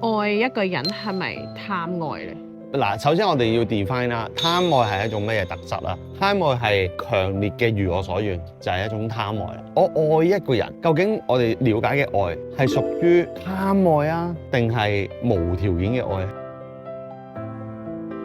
愛一個人係咪貪愛咧？嗱，首先我哋要 define 啦，貪愛係一種咩嘢特質啦？貪愛係強烈嘅如我所願，就係一種貪愛啦。我愛一個人，究竟我哋了解嘅愛係屬於貪愛啊，定係無條件嘅愛？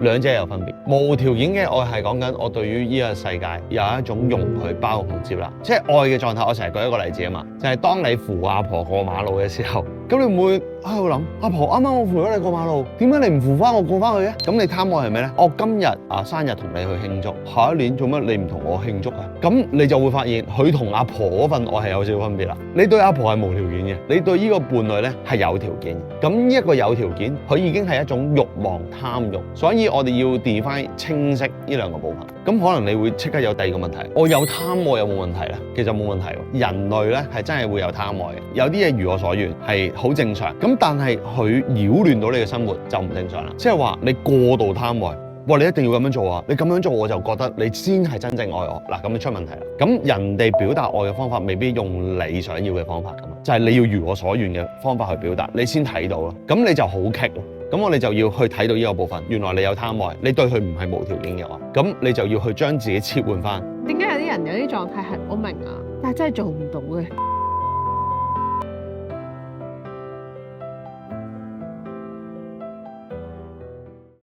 兩者有分別。無條件嘅愛係講緊我對於呢個世界有一種容許、包容、接納，即係愛嘅狀態。我成日舉一個例子啊嘛，就係當你扶阿婆過馬路嘅時候，咁你唔會喺度諗阿婆啱啱我扶咗你過馬路，點解你唔扶翻我過翻去嘅？咁你貪愛係咩咧？我今日生日同你去慶祝，下一年做乜你唔同我慶祝啊？咁你就會發現佢同阿婆嗰份愛係有少少分別啦。你對阿婆係無條件嘅，你對呢個伴侶咧係有條件嘅。咁呢一個有條件，佢已經係一種慾望、貪慾，所以我哋要 define 清晰呢兩個部分。咁可能你會即刻有第二個問題，我有貪愛有冇問題咧？其實冇問題喎，人類咧係真係會有貪愛嘅，有啲嘢如我所願係好正常。咁但係佢擾亂到你嘅生活就唔正常啦。即係話你過度貪愛，哇！你一定要咁樣做啊！你咁樣做我就覺得你先係真正愛我嗱，咁你出問題啦。咁人哋表達愛嘅方法未必用你想要嘅方法㗎嘛，就係你要如我所願嘅方法去表達，你先睇到咯。咁你就好棘咯。咁我哋就要去睇到呢個部分，原來你有貪愛，你對佢唔係無條件嘅愛，咁你就要去將自己切換翻。點解有啲人有啲狀態係我明啊，但係真係做唔到嘅？